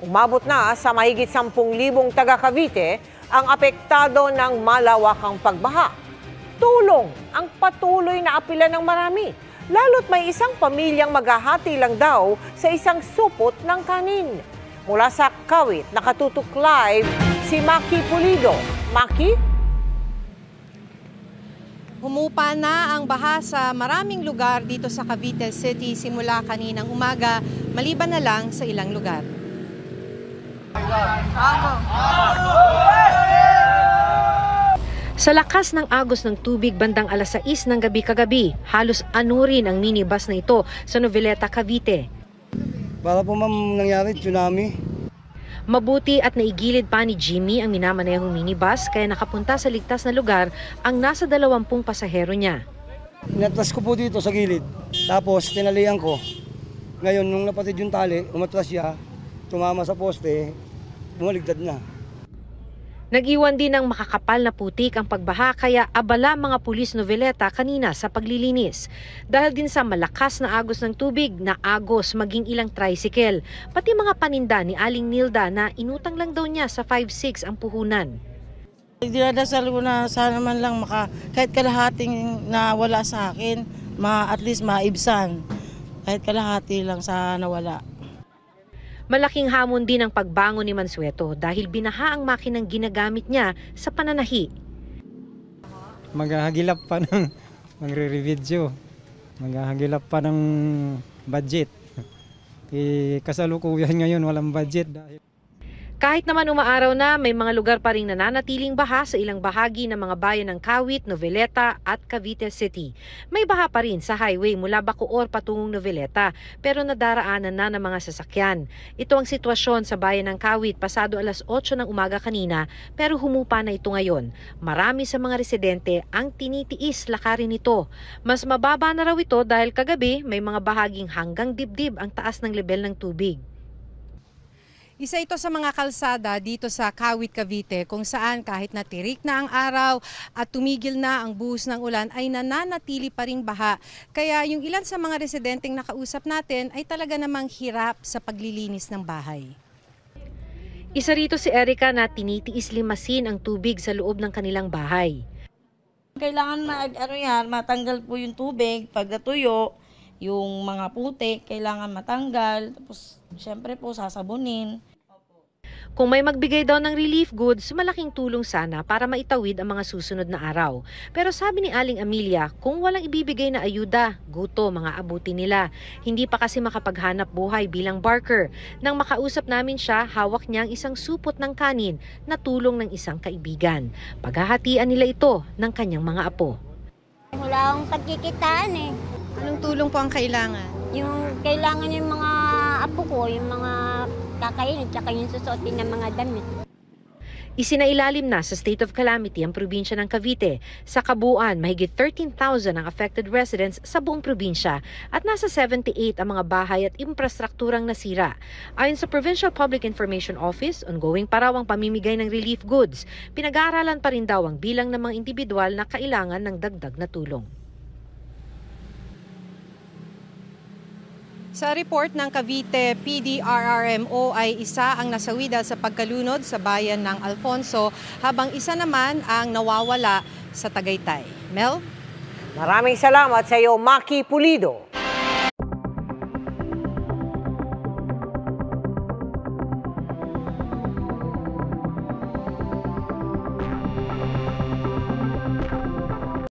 Umabot na sa mahigit 10,000 taga Cavite ang apektado ng malawakang pagbaha. Tulong ang patuloy na apila ng marami, lalo't may isang pamilyang maghahati lang daw sa isang supot ng kanin. Mula sa Kawit, nakatutok live si Maki Pulido. Maki? Humupa na ang baha sa maraming lugar dito sa Cavite City simula kaninang umaga, maliban na lang sa ilang lugar. Sa lakas ng agos ng tubig bandang alas 6 ng gabi kagabi, halos anurin ang minibus na ito sa Noveleta, Cavite. Para po ma'am nangyari tsunami. Mabuti at naigilid pa ni Jimmy ang minamanehong minibus kaya nakapunta sa ligtas na lugar ang nasa 20 pasahero niya. Inatras ko po dito sa gilid, tapos tinalian ko. Ngayon nung napatid yung tali, umatras siya, tumama sa poste, bumaligtad na. Nag-iwan din ng makakapal na putik ang pagbaha kaya abala mga pulis Noveleta kanina sa paglilinis. Dahil din sa malakas na agos ng tubig, na agos maging ilang tricycle. Pati mga paninda ni Aling Nilda na inutang lang daw niya sa 5-6 ang puhunan. Dinadasal ko na sana man lang kahit kalahating nawala sa akin, at least maibsan. Kahit kalahati lang sa nawala. Malaking hamon din ang pagbangon ni Mansueto dahil binaha ang makinang ginagamit niya sa pananahi. Maghahagilap pa ng magre-revideo, maghahagilap pa ng budget. Kasalukuyan ngayon walang budget dahil kahit naman umaaraw na, may mga lugar pa rin nananatiling baha sa ilang bahagi ng mga bayan ng Kawit, Noveleta at Cavite City. May baha pa rin sa highway mula Bacoor patungong Noveleta pero nadaraanan na ng mga sasakyan. Ito ang sitwasyon sa bayan ng Kawit pasado alas 8 ng umaga kanina pero humupa na ito ngayon. Marami sa mga residente ang tinitiis lakarin ito. Mas mababa na raw ito dahil kagabi may mga bahaging hanggang dibdib ang taas ng lebel ng tubig. Isa ito sa mga kalsada dito sa Kawit, Cavite kung saan kahit natirik na ang araw at tumigil na ang buhos ng ulan ay nananatili pa ring baha. Kaya yung ilan sa mga residenteng nakausap natin ay talaga namang hirap sa paglilinis ng bahay. Isa rito si Erica na tinitiis limasin ang tubig sa loob ng kanilang bahay. Kailangan matanggal po yung tubig pag natuyo. Yung mga putik, kailangan matanggal. Tapos, syempre po, sasabunin. Kung may magbigay daw ng relief goods, malaking tulong sana para maitawid ang mga susunod na araw. Pero sabi ni Aling Amelia, kung walang ibibigay na ayuda, guto mga abuti nila. Hindi pa kasi makapaghanap buhay bilang barker. Nang makausap namin siya, hawak niya ang isang supot ng kanin na tulong ng isang kaibigan. Paghahatian nila ito ng kanyang mga apo. Wala akong pagkikitaan eh. Anong tulong po ang kailangan? Yung kailangan yung mga apo ko, yung mga kakainin, tsaka yung susuotin ng mga damit. Isinailalim na sa state of calamity ang probinsya ng Cavite. Sa kabuuan, mahigit 13,000 ang affected residents sa buong probinsya at nasa 78 ang mga bahay at infrastrukturang nasira. Ayon sa Provincial Public Information Office, ongoing pa raw ang pamimigay ng relief goods. Pinag-aaralan pa rin daw ang bilang ng mga individual na kailangan ng dagdag na tulong. Sa report ng Cavite PDRRMO ay isa ang nasawi dahil sa pagkalunod sa bayan ng Alfonso habang isa naman ang nawawala sa Tagaytay. Mel? Maraming salamat sa iyo, Maki Pulido.